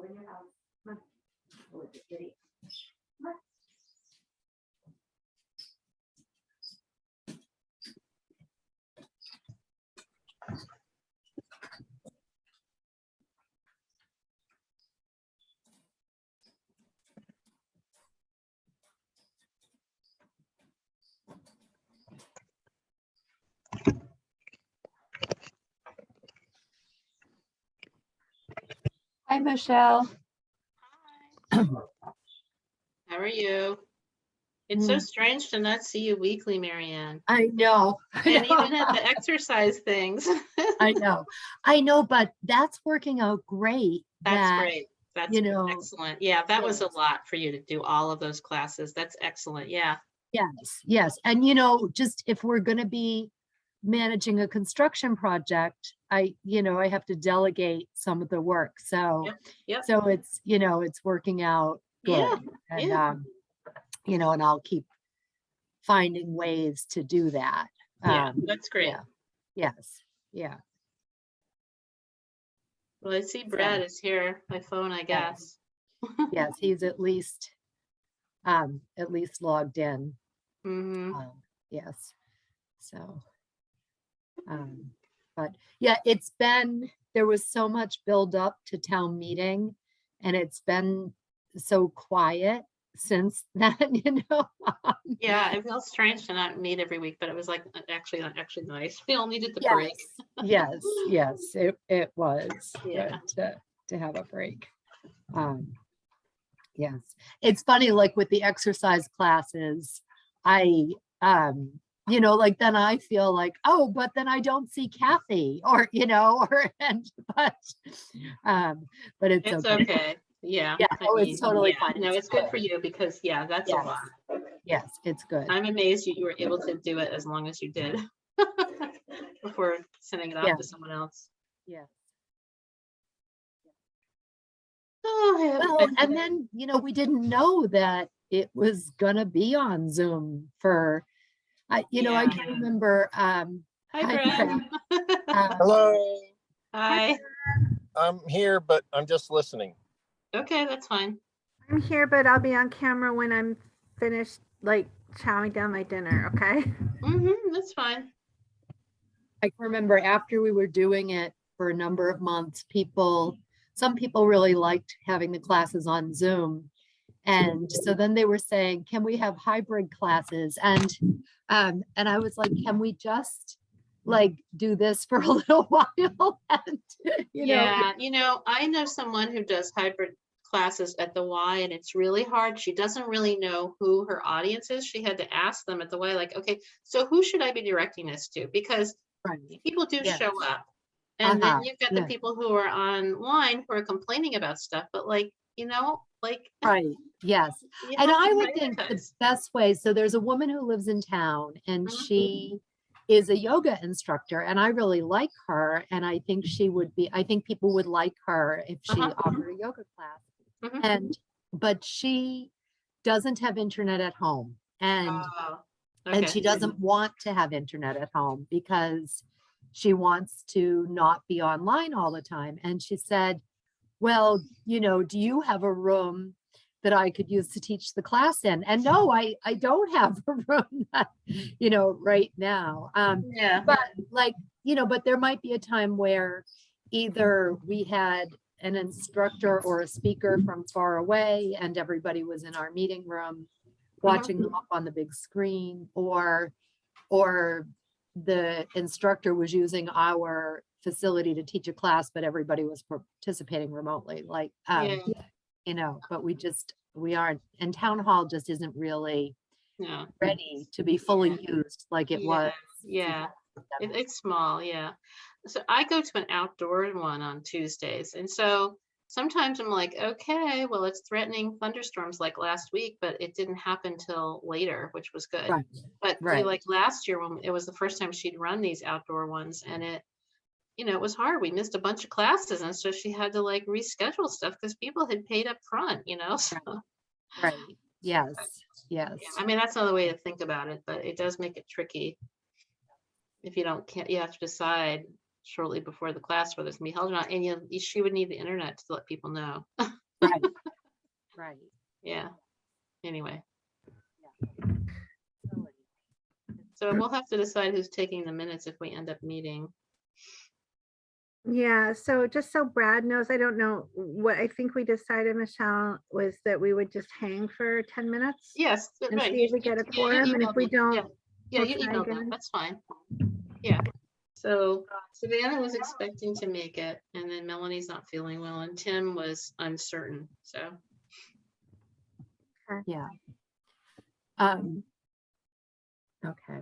Go in your house. Come on. Go with the kitty. Come on. Hi, Michelle. How are you? It's so strange to not see you weekly, Marianne. I know. And even at the exercise things. I know, but that's working out great. That's great. That's excellent. Yeah, that was a yes. lot for you to do all of those classes. That's excellent. Yeah. Yes. And just if we're going to be managing a construction project, I have to delegate some of the work. So, Yep. so it's working out good. Yeah. And, and I'll keep finding ways to do that. Yeah, that's great. Yes. Yeah. Well, I see Brad is here by phone, I guess. Yes, he's at least logged in. Yes. So, but yeah, there was so much build up to town meeting, and it's been so quiet since then, Yeah, it feels strange to not meet every week, but it was like actually nice. We all needed the break. Yes, it was good to have a break. Yes, it's funny, like with the exercise classes, I like then I feel like, oh, but then I don't see Kathy but it's okay. Yeah. It's totally fine. No, it's good for you because that's a lot. Yes, it's good. I'm amazed you were able to do it as long as you did before sending it off to someone else. Yeah. Oh, well, and then we didn't know that it was gonna be on Zoom for I can remember Hi, Brad. Hello. Hi. I'm here, but I'm just listening. Okay, that's fine. I'm here, but I'll be on camera when I'm finished, like chowing down my dinner. Okay. That's fine. I can remember after we were doing it for a number of months, some people really liked having the classes on Zoom. And so then they were saying, can we have hybrid classes? And I was like, can we just do this for a little while? And, I know someone who does hybrid classes at the Y, and it's really hard. She doesn't really know who her audience is. She had to ask them at the Y, like, okay, so who should I be directing this to? Because people do show up. And then you've got the people who are online who are complaining about stuff, but right. Yes. And I would think the best way, so there's a woman who lives in town and she is a yoga instructor, and I really like her. And I think I think people would like her if she offered a yoga class. But she doesn't have internet at home, and she doesn't want to have internet at home because she wants to not be online all the time. And she said, well, do you have a room that I could use to teach the class in? And no, I don't have a room that, right now. But there might be a time where either we had an instructor or a speaker from far away and everybody was in our meeting room watching them up on the big screen, or the instructor was using our facility to teach a class, but everybody was participating remotely. But we aren't, and town hall just isn't really ready to be fully used like it was. It's small. So I go to an outdoor one on Tuesdays, and so sometimes I'm like, okay, well, it's threatening thunderstorms like last week, but it didn't happen till later, which was good. But like last year, when it was the first time she'd run these outdoor ones, and it was hard. We missed a bunch of classes, and so she had to reschedule stuff because people had paid up front, so. Right. Yes. I mean, that's another way to think about it, but it does make it tricky. If you have to decide, shortly before the class, whether it's gonna be held or not, and she would need the internet to let people know. Right. Right. Yeah. Anyway, So so we'll have to decide who's taking the minutes if we end up meeting. Yeah, so just so Brad knows, I don't know what I think we decided, Michelle, was that we would just hang for 10 minutes. Yes, And right. see if we get a you quorum, and if emailed we me. don't, Yeah, we'll you try emailed them. again. That's fine. Yeah. So Savannah was expecting to make it, and then Melanie's not feeling well, and Tim was uncertain. So yeah. Okay.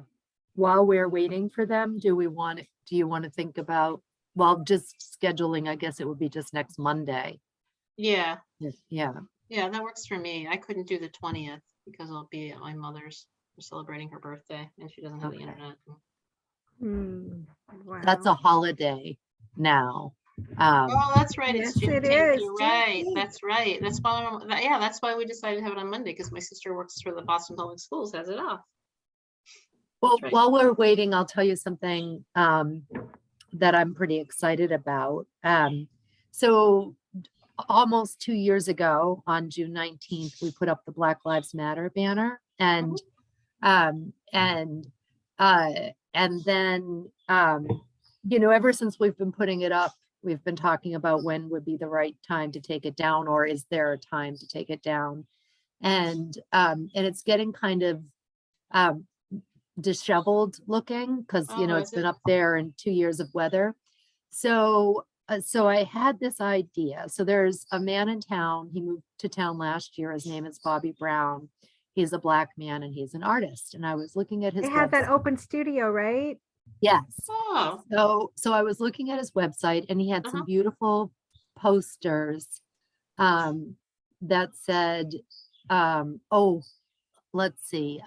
While we're waiting for them, do you want to think about, well, just scheduling, I guess it would be just next Monday. yeah, Yeah. yeah, that works for me. I couldn't do the 20th because I'll be at my mother's. We're celebrating her birthday, and she doesn't have the Okay. internet. Wow. That's a holiday now. Oh, that's right. Yes, It's it Juneteenth. is. You're right. Juneteenth. That's right. That's why. Yeah, that's why we decided to have it on Monday, because my sister works for the Boston Public Schools, has it off. Well, right. while we're waiting, I'll tell you something that I'm pretty excited about. So almost 2 years ago, on June 19th, we put up the Black Lives Matter banner, and then ever since we've been putting it up, we've been talking about when would be the right time to take it down, or is there a time to take it down? And it's getting kind of disheveled looking, because it's been up there in 2 years of weather. So I had this idea. So there's a man in town. He moved to town last year. His name is Bobby Brown. He's a Black man and he's an artist. And I was looking at his They have that website. open studio, right? Yes. Oh. So I was looking at his website, and he had some beautiful posters that said, let's see.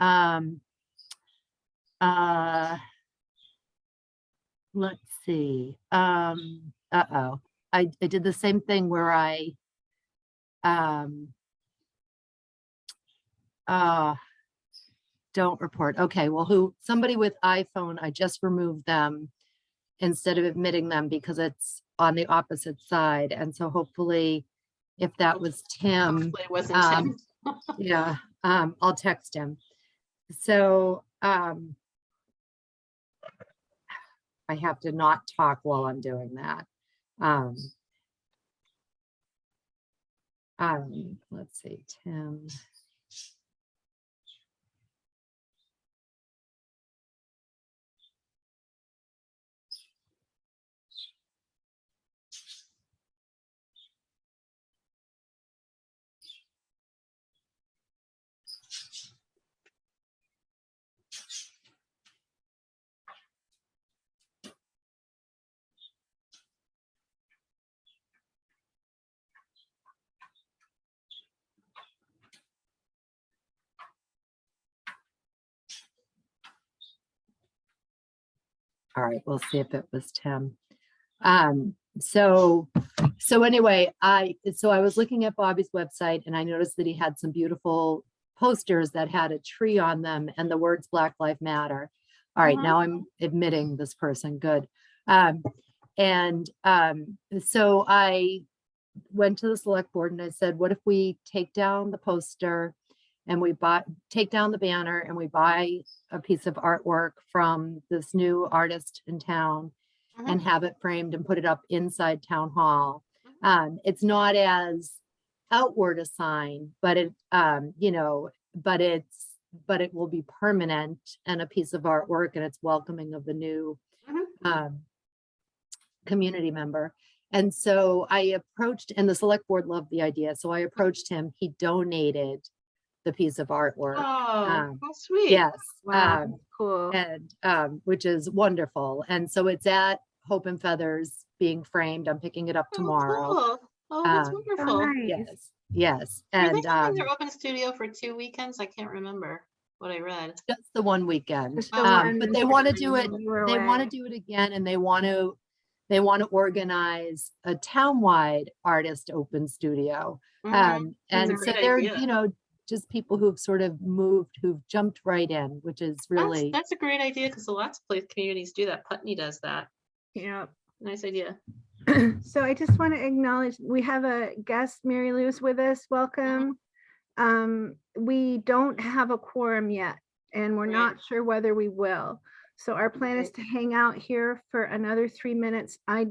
Let's see. I did the same thing where I don't report. Okay, well, somebody with iPhone, I just removed them instead of admitting them because it's on the opposite side. And so hopefully, if that was Tim, Hopefully it wasn't Tim. yeah, I'll text him. So I have to not talk while I'm doing that. Let's see, Tim. All right, we'll see if it was Tim. So anyway, I was looking at Bobby's website, and I noticed that he had some beautiful posters that had a tree on them and the words Black Lives Matter. All right, now I'm admitting this person. Good. So I went to the select board and I said, what if we take down the poster and we take down the banner and we buy a piece of artwork from this new artist in town and have it framed and put it up inside town hall. It's not as outward a sign, but it will be permanent and a piece of artwork, and it's welcoming of the new community member. And so I approached, and the select board loved the idea. So I approached him. He donated the piece of artwork. Oh, how sweet. Yes. Wow, cool. And which is wonderful. And so it's at Hope and Feathers being framed. I'm picking it up tomorrow. Cool. Oh, that's So wonderful. nice. Yes. Were they And having their open studio for 2 weekends? I can't remember what I read. just the one weekend. Just the one But they want to do it. when you were They want to away. do it again, and they want to organize a townwide artist open studio. That's And a so great they're, idea. just people who've sort of moved, who've jumped right in, which is really, That's a great idea, because lots of communities do that. Putney does that. Yeah. Nice idea. So I just want to acknowledge, we have a guest, Mary Lou's with us. Welcome. We don't have a quorum yet, and we're not sure whether we will. So our plan is to hang out here for another 3 minutes. I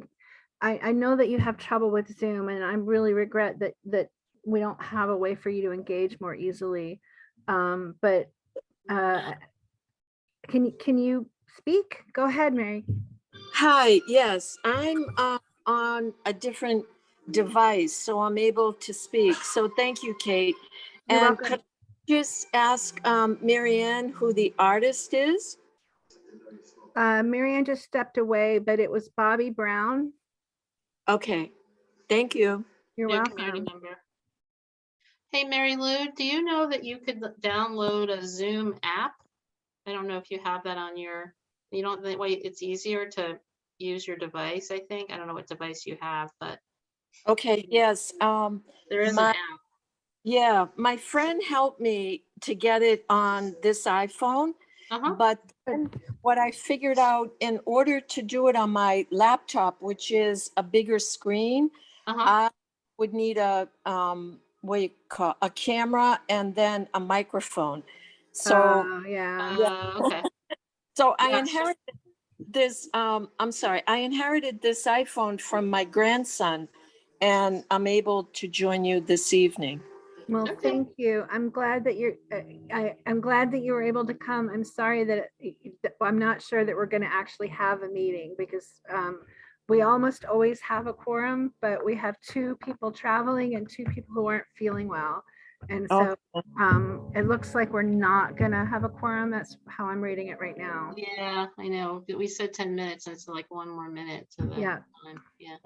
know that you have trouble with Zoom, and I really regret that we don't have a way for you to engage more easily. But can you speak? Go ahead, Mary. Hi, yes, I'm on a different device, so I'm able to speak. So thank you, Kate. You're And welcome. could I just ask Marianne who the artist is? Marianne just stepped away, but it was Bobby Brown. Okay, thank you. You're New welcome. community member. Hey, Mary Lou, do you know that you could download a Zoom app? I don't know if you have that on your, you don't think, well, it's easier to use your device, I think. I don't know what device you have, but Okay, yes. there is an my- app. Yeah, my friend helped me to get it on this iPhone, Uh-huh. but then what I figured out, in order to do it on my laptop, which is a bigger screen, Uh-huh. I would need a what you call a camera and then a microphone. So Yeah. Okay. so I Yeah. inherited this I'm sorry, I inherited this iPhone from my grandson, and I'm able to join you this evening. Well, Okay. thank you. I'm glad that you're, I'm glad that you were able to come. I'm sorry that I'm not sure that we're going to actually have a meeting, because we almost always have a quorum, but we have 2 people traveling and 2 people who aren't feeling well. And so it looks like we're not going to have a quorum. That's how I'm reading it right now. Yeah, I know. We said 10 minutes and it's like 1 more minute to the Yeah. time. Yeah.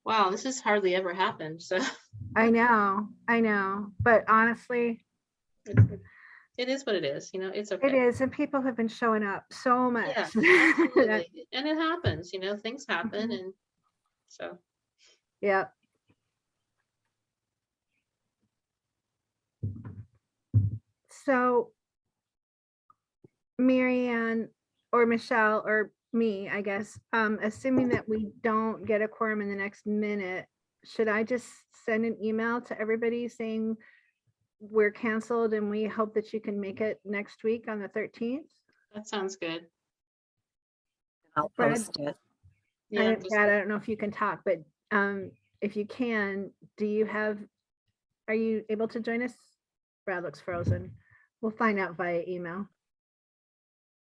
Wow, this has hardly ever happened. So I know. But honestly, it is what it is. You know, it's okay. it is. And people have been showing up so much. Yeah, absolutely. And it happens, you know, things happen. Mhm. And so, Yeah. So Marianne or Michelle or me, I guess, assuming that we don't get a quorum in the next minute, should I just send an email to everybody saying we're canceled and we hope that you can make it next week on the 13th? that sounds good. I'll Brad? post it. Yeah. Brad, I don't know if you can talk, but if you can, are you able to join us? Brad looks frozen. We'll find out via email.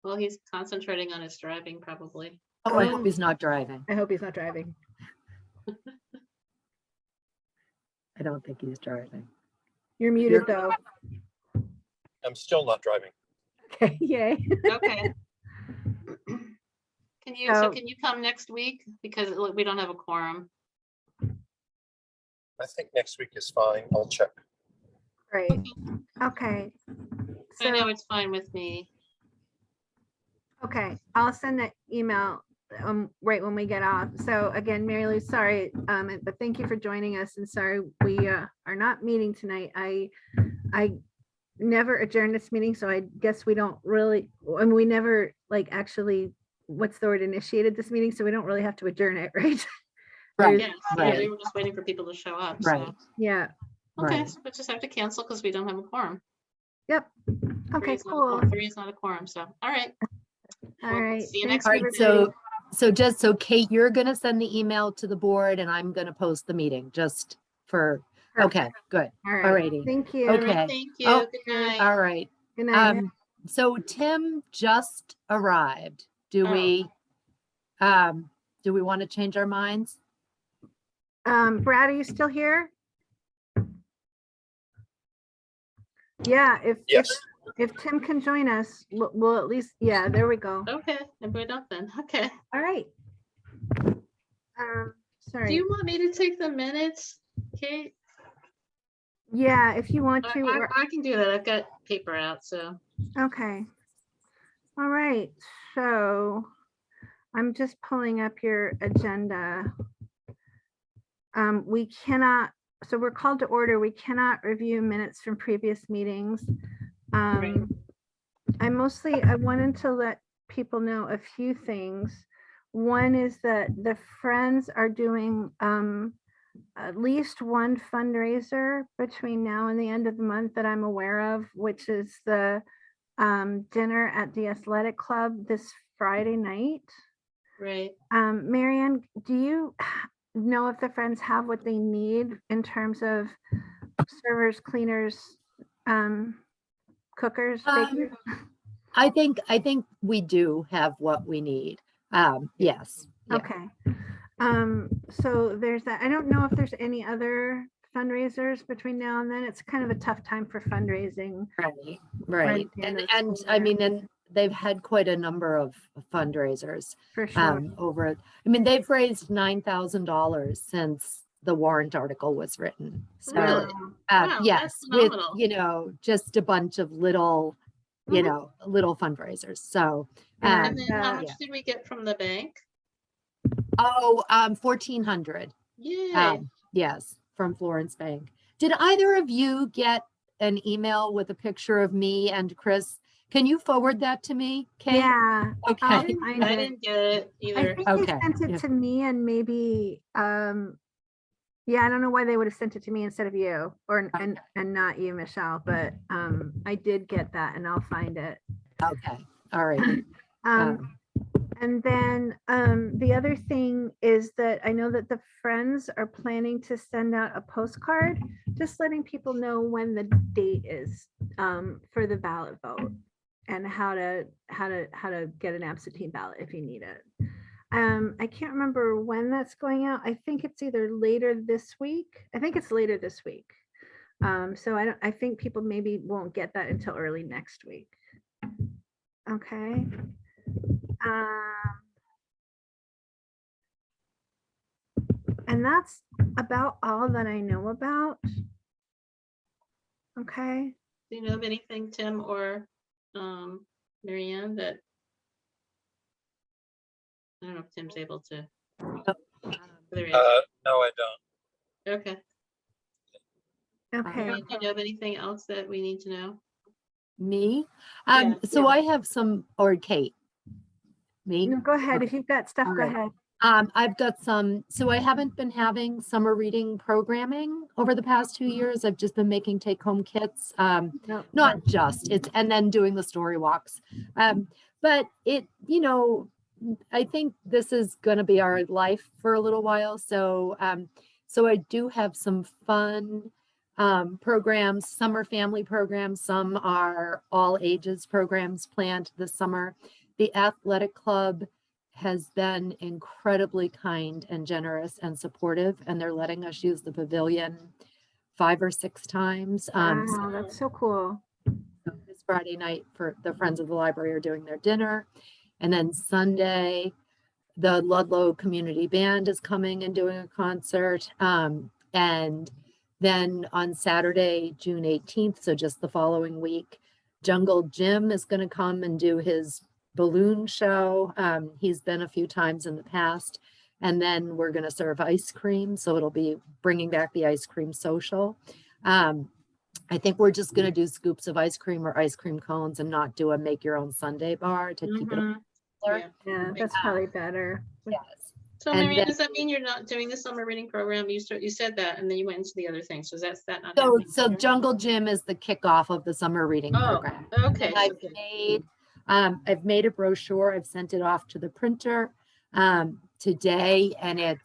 Well, he's concentrating on his driving probably. Oh, I hope he's not driving. I hope he's not driving. I don't think he's driving. You're muted though. I'm still not driving. Okay, yay. Okay. So can you come next week? Because look, we don't have a quorum. I think next week is fine. I'll check. Great. Okay. I know So, it's fine with me. okay, I'll send that email right when we get off. So again, Mary Lou, sorry, but thank you for joining us, and sorry we are not meeting tonight. I never adjourned this meeting, so I guess we don't really, I mean, we never like actually, what's the word, initiated this meeting, so we don't really have to adjourn it, right? Right. Yes, Right. we were just waiting for people to show up. Right. So. Yeah. Okay, Right. so we just have to cancel because we don't have a quorum. Yep. Okay, cool. 3 is not a quorum, so, all right. All Well, right. see you Thanks, next All week. right, everybody. so just so Kate, you're gonna send the email to the board and I'm gonna post the meeting just for, okay, good. All All right. righty. Thank you. All right, Okay. thank you. Oh, Good night. All right. Good night. So Tim just arrived. Do Oh. we want to change our minds? Brad, are you still here? Yeah, Yes. if Tim can join us, we'll at least, yeah, there we go. Okay, and we're done then. Okay. All right. Do Sorry. you want me to take the minutes, Kate? Yeah, if you want to. I can do that. I've got paper out, so. Okay. All right. So I'm just pulling up your agenda. We cannot, so we're called to order. We cannot review minutes from previous meetings. Right. I wanted to let people know a few things. One is that the Friends are doing at least one fundraiser between now and the end of the month that I'm aware of, which is the dinner at the athletic club this Friday night. Right. Marianne, do you know if the Friends have what they need in terms of servers, cleaners, cookers, bakers? I think we do have what we need. Yes. Yeah. Okay. So there's that. I don't know if there's any other fundraisers between now and then. It's kind of a tough time for fundraising. Right. right at the end And, of the and school I year. mean, and they've had quite a number of fundraisers For sure. over, I mean, they've raised $9,000 since the warrant article was written. So Really? Wow, yes, that's with, phenomenal. just a bunch of little, Mhm. little fundraisers. So, And then how yeah. much did we get from the bank? 1,400. Yay. Yes, from Florence Bank. Did either of you get an email with a picture of me and Chris? Can you forward that to me, Kate? Yeah. Okay. I'll I find it. didn't get it I either. think Okay, they sent it yeah. to me and maybe, yeah, I don't know why they would have sent it to me instead of you or, and not you, Michelle, but, I did get that and I'll find it. Okay, all right. And then the other thing is that I know that the Friends are planning to send out a postcard, just letting people know when the date is for the ballot vote and how to get an absentee ballot if you need it. I can't remember when that's going out. I think it's either later this week. I think it's later this week. So I think people maybe won't get that until early next week. Okay. And that's about all that I know about. Okay. Do you know of anything, Tim or Marianne, that I don't know if Tim's able to. There he is. No, I don't. Okay. Okay. Marianne, do you know of anything else that we need to know? Me? Yeah, So yeah. I have some, or Kate? Me? No, go ahead. Okay. If you've got stuff, All go right. ahead. I've got some, so I haven't been having summer reading programming over the past 2 years. I've just been making take-home kits. No. Not just, and then doing the story walks. But it, I think this is going to be our life for a little while. So, so I do have some fun programs, summer family programs. Some are all ages programs planned this summer. The athletic club has been incredibly kind and generous and supportive, and they're letting us use the pavilion 5 or 6 times. Wow, that's so cool. This Friday night for the Friends of the Library are doing their dinner. And then Sunday, the Ludlow Community Band is coming and doing a concert. And then on Saturday, June 18th, so just the following week, Jungle Jim is going to come and do his balloon show. He's been a few times in the past. And then we're going to serve ice cream. So it'll be bringing back the ice cream social. I think we're just going to do scoops of ice cream or ice cream cones and not do a make your own sundae bar to keep it Yeah. Yeah, that's probably better. Yes. So And Marianne, then- does that mean you're not doing the summer reading program? You said that, and then you went into the other thing. So that's that not So, happening? so Jungle Gym is the kickoff of the summer reading program. Okay. And I've made a brochure. I've sent it off to the printer today, and it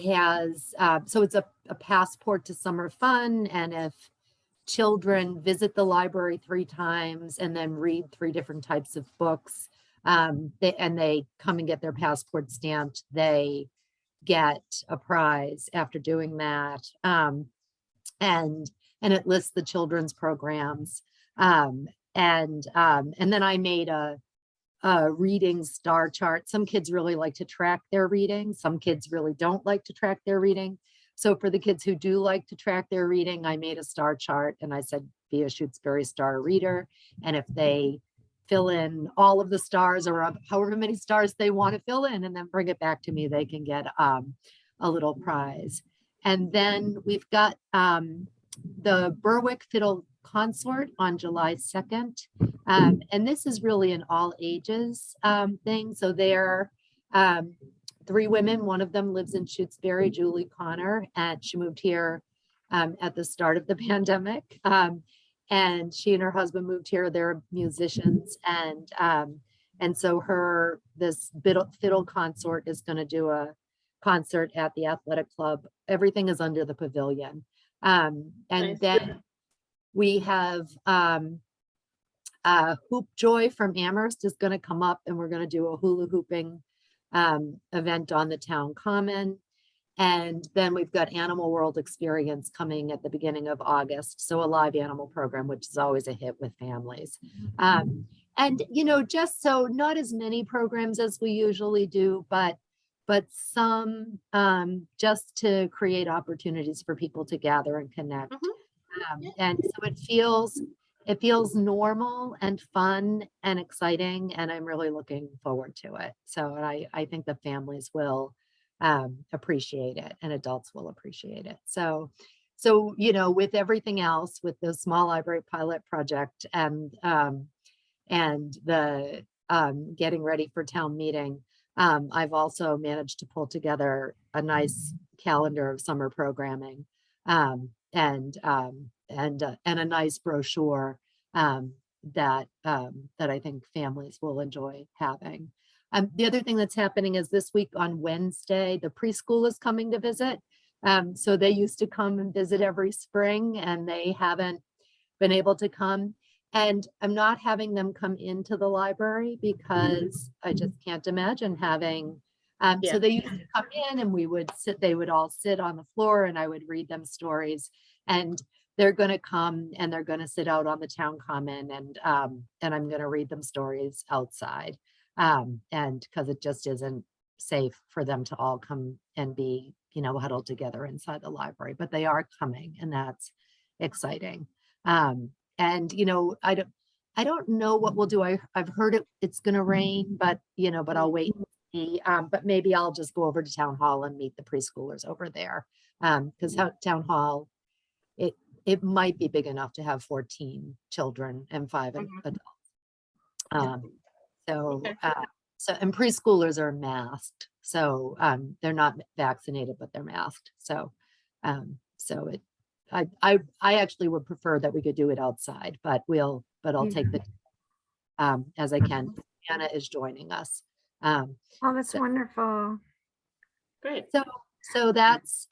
has so it's a passport to summer fun. And if children visit the library 3 times and then read 3 different types of books, they come and get their passport stamped, they get a prize after doing that. And it lists the children's programs. And then I made a reading star chart. Some kids really like to track their reading. Some kids really don't like to track their reading. So for the kids who do like to track their reading, I made a star chart and I said, be a Shutesbury star reader. And if they fill in all of the stars or however many stars they want to fill in and then bring it back to me, they can get a little prize. And then we've got the Berwick consort on July 2nd. And this is really an all ages thing. So they're 3 women. One of them lives in Shutesbury, Julie Connor, and she moved here at the start of the pandemic. And she and her husband moved here. They're musicians, and so this fiddle consort is going to do a concert at the athletic club. Everything is under the pavilion. And Nice. then we have Hoop Joy from Amherst is going to come up, and we're going to do a hula hooping event on the town common. And then we've got Animal World Experience coming at the beginning of August. So a live animal program, which is always a hit with families. And, you know, just so not as many programs as we usually do, but some just to create opportunities for people to gather and connect. And so it feels normal and fun and exciting, and I'm really looking forward to it. So I think the families will appreciate it, and adults will appreciate it. So, you know, with everything else, with the small library pilot project and the getting ready for town meeting, I've also managed to pull together a nice calendar of summer programming and a nice brochure that I think families will enjoy having. The other thing that's happening is this week on Wednesday, the preschool is coming to visit. So they used to come and visit every spring, and they haven't been able to come. And I'm not having them come into the library because I just can't imagine having. So they used to come in, and they would all sit on the floor, and I would read them stories. And they're going to come, and they're going to sit out on the town common, and I'm going to read them stories outside. And because it just isn't safe for them to all come and be, you know, huddled together inside the library, but they are coming, and that's exciting. And, you know, I don't know what we'll do. I've heard it's going to rain, but, you know, but I'll wait and see. But maybe I'll just go over to town hall and meet the preschoolers over there. Because town hall, it might be big enough to have 14 children and 5 adults. And preschoolers are masked, so they're not vaccinated, but they're masked. So I actually would prefer that we could do it outside, but I'll take the as I can. Anna is joining us. Oh, that's wonderful. Great. So that's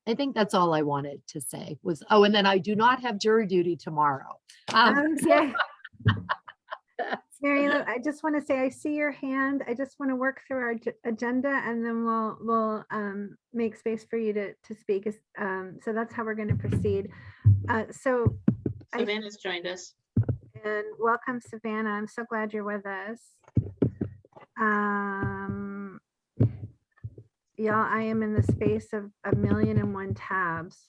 I think that's all I wanted to say was, oh, and then I do not have jury duty tomorrow. Okay. Mary Lou, I just want to say, I see your hand. I just want to work through our agenda, and then we'll make space for you to speak. So that's how we're going to proceed. So Savannah's joined us. And welcome, Savannah. I'm so glad you're with us. Y'all, I am in the space of 1,000,001 tabs.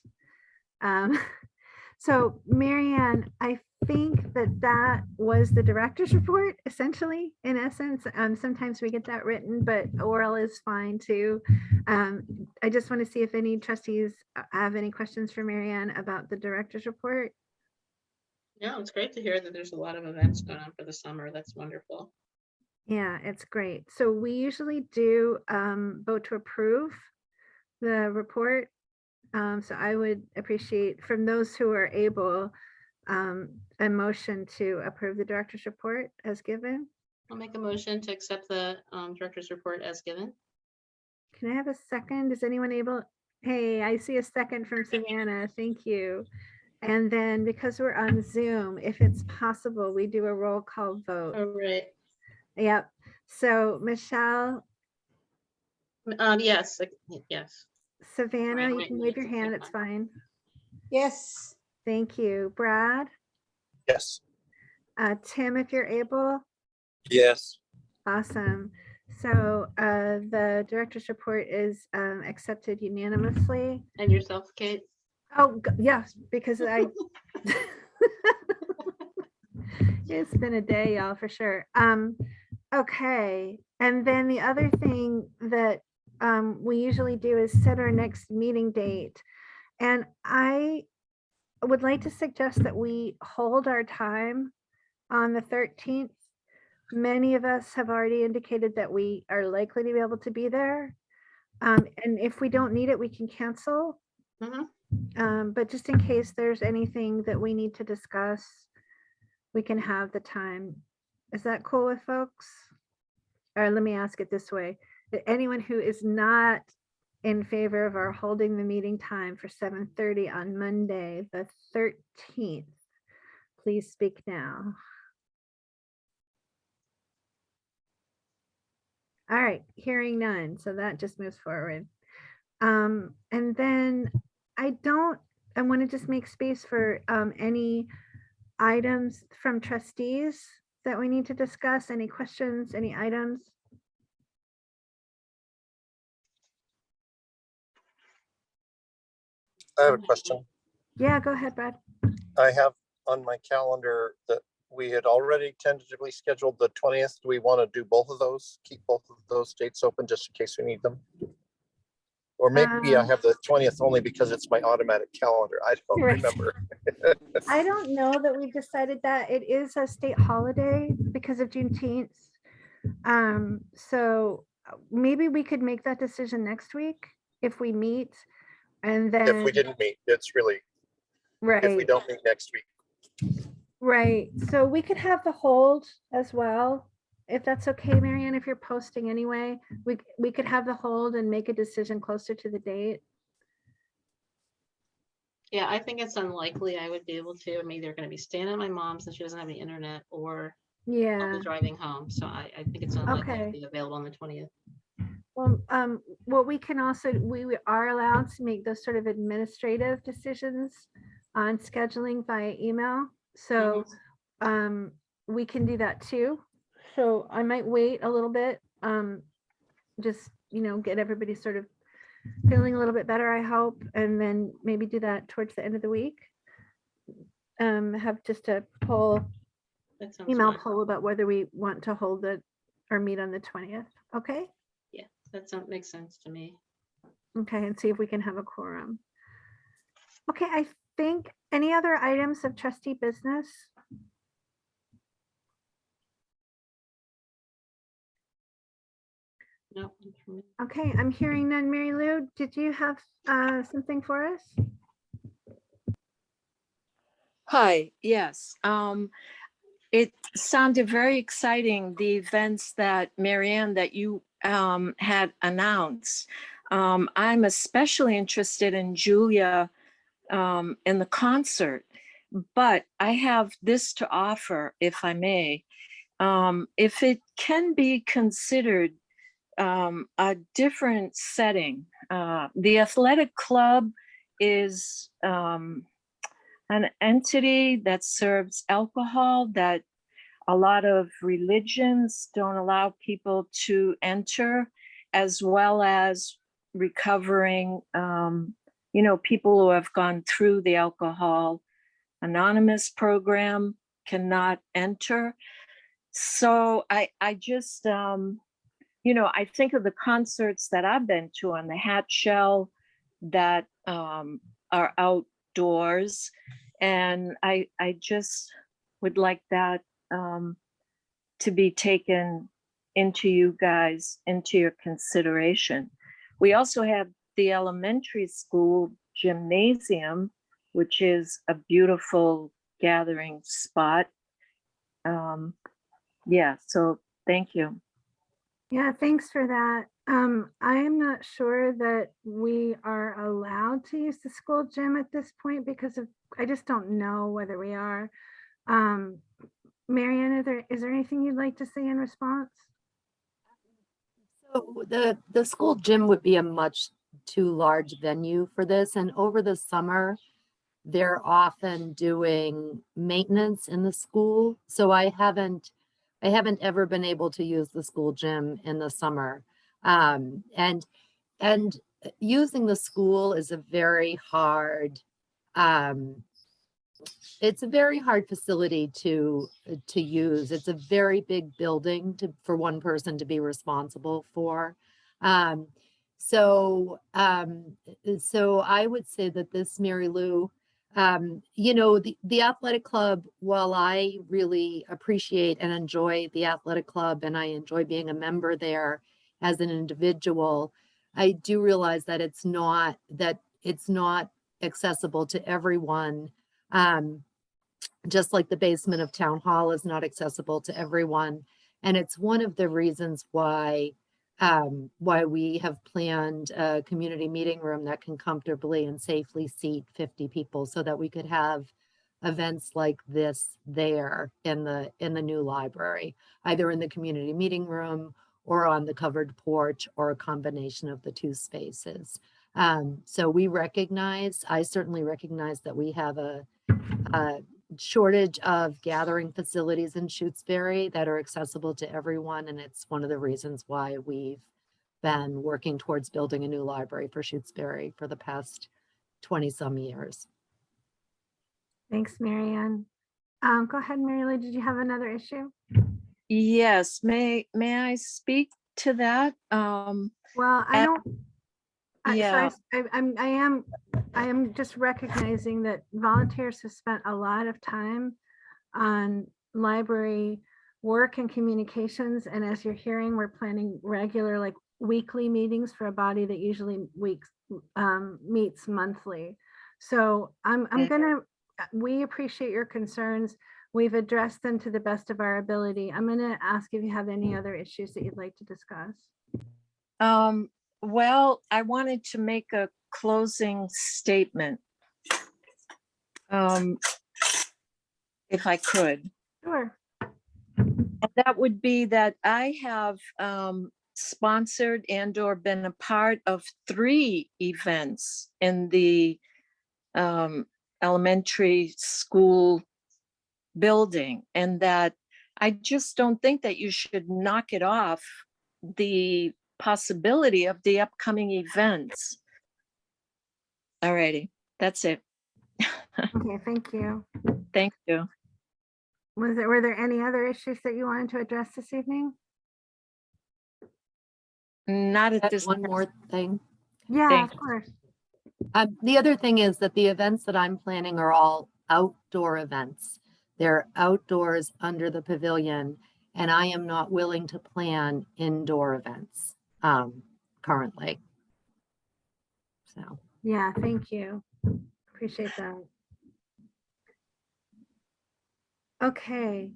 So Marianne, I think that was the director's report, essentially, in essence. Sometimes we get that written, but oral is fine too. I just want to see if any trustees have any questions for Marianne about the director's report. No, it's great to hear that there's a lot of events going on for the summer. That's wonderful. Yeah, it's great. So we usually do vote to approve the report. So I would appreciate from those who are able a motion to approve the director's report as given. I'll make a motion to accept the director's report as given. Can I have a second? Is anyone able? Hey, I see a second from Savannah. Thank you. And then because we're on Zoom, if it's possible, we do a roll call vote. All right. Yep. So Michelle. Yes. Yes. Savannah, Right, you can wave your hand. It's fine. Yes. Thank you. Brad. Yes. Tim, if you're able. Yes. Awesome. So the director's report is accepted unanimously. And yourself, Kate? Oh, yes, because it's been a day, y'all, for sure. Okay. And then the other thing that we usually do is set our next meeting date. And I would like to suggest that we hold our time on the 13th. Many of us have already indicated that we are likely to be able to be there. And if we don't need it, we can cancel. But just in case there's anything that we need to discuss, we can have the time. Is that cool with folks? Or let me ask it this way. Anyone who is not in favor of our holding the meeting time for 7:30 on Monday, the 13th, please speak now. All right, hearing none, so that just moves forward. And then I want to just make space for any items from trustees that we need to discuss, any questions, any items? I have a question. Yeah, go ahead, Brad. I have on my calendar that we had already tentatively scheduled the 20th. Do we want to do both of those? Keep both of those dates open just in case we need them? Or maybe I have the 20th only because it's my automatic calendar. I don't Right. remember. I don't know that we've decided that. It is a state holiday because of Juneteenth. So maybe we could make that decision next week if we meet, and then If we didn't meet, it's really, if we right, don't meet next week. right. So we could have the hold as well, if that's okay, Marianne, if you're posting anyway, we could have the hold and make a decision closer to the date. Yeah, I think it's unlikely I would be able to. I'm either going to be staying at my mom's and she doesn't have any internet, or I'll Yeah, be driving home. So I think it's unlikely Okay. I'll be available on the 20th. well, what we can also, we are allowed to make those sort of administrative decisions on scheduling via email. So we can do that too. So I might wait a little bit, just, get everybody sort of feeling a little bit better, I hope, and then maybe do that towards the end of the week. Have just a That sounds email fine. poll about whether we want to hold it or meet on the 20th. Okay. Yeah, that makes sense to me. Okay, and see if we can have a quorum. Okay, I think any other items of trustee business? No. Okay, I'm hearing none. Mary Lou, did you have something for us? Hi, yes. It sounded very exciting, the events that Marianne, that you had announced. I'm especially interested in Julia in the concert, but I have this to offer, if I may. If it can be considered a different setting, the athletic club is an entity that serves alcohol that a lot of religions don't allow people to enter, as well as recovering, people who have gone through the Alcohol Anonymous program cannot enter. So I just, I think of the concerts that I've been to on the Hat Shell that are outdoors. And I just would like that to be taken into your consideration. We also have the elementary school gymnasium, which is a beautiful gathering spot. So thank you. Yeah, thanks for that. I am not sure that we are allowed to use the school gym at this point because I just don't know whether we are. Marianne, is there anything you'd like to say in response? So the school gym would be a much too large venue for this. And over the summer, they're often doing maintenance in the school. So I haven't ever been able to use the school gym in the summer. And using the school is a very hard, it's a very hard facility to use. It's a very big building for one person to be responsible for. So I would say that this, Mary Lou, You know, the athletic club, while I really appreciate and enjoy the athletic club and I enjoy being a member there as an individual, I do realize that it's not accessible to everyone. Just like the basement of town hall is not accessible to everyone. And it's one of the reasons why we have planned a community meeting room that can comfortably and safely seat 50 people so that we could have events like this there in the new library, either in the community meeting room or on the covered porch or a combination of the two spaces. So I certainly recognize that we have a shortage of gathering facilities in Shutesbury that are accessible to everyone. And it's one of the reasons why we've been working towards building a new library for Shutesbury for the past 20 some years. Thanks, Marianne. Go ahead, Mary Lou. Did you have another issue? Yes, may I speak to that? Well, I Uh, don't. yeah. I am just recognizing that volunteers have spent a lot of time on library work and communications. And as you're hearing, we're planning regular, like weekly meetings for a body that usually meets monthly. So we appreciate your concerns. We've addressed them to the best of our ability. I'm gonna ask if you have any other issues that you'd like to discuss. Well, I wanted to make a closing statement. If I could. Sure. And that would be that I have sponsored and or been a part of 3 events in the elementary school building, and that I just don't think that you should knock it off the possibility of the upcoming events. All righty, that's it. Okay, thank you. Thank you. Were there any other issues that you wanted to address this evening? Not at this One more thing. Yeah, Thank of course. The other thing is that the events that I'm planning are all outdoor events. They're outdoors under the pavilion, and I am not willing to plan indoor events currently. So. Yeah, thank you. Appreciate that. Okay.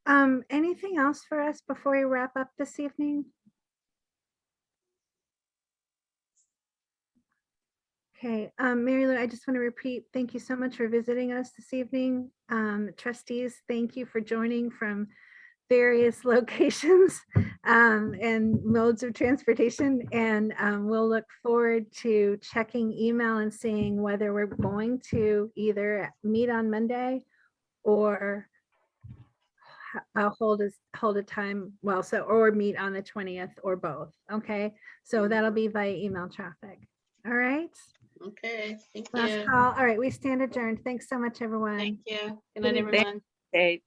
Anything else for us before we wrap up this evening? Okay, Mary Lou, I just want to repeat, thank you so much for visiting us this evening. Trustees, thank you for joining from various locations and modes of transportation. And we'll look forward to checking email and seeing whether we're going to either meet on Monday or hold a time, or meet on the 20th or both. Okay, so that'll be via email traffic. All right. Okay, thank Last you. call. All right, we stand adjourned. Thanks so much, everyone. Thank you. Good night, everyone. you.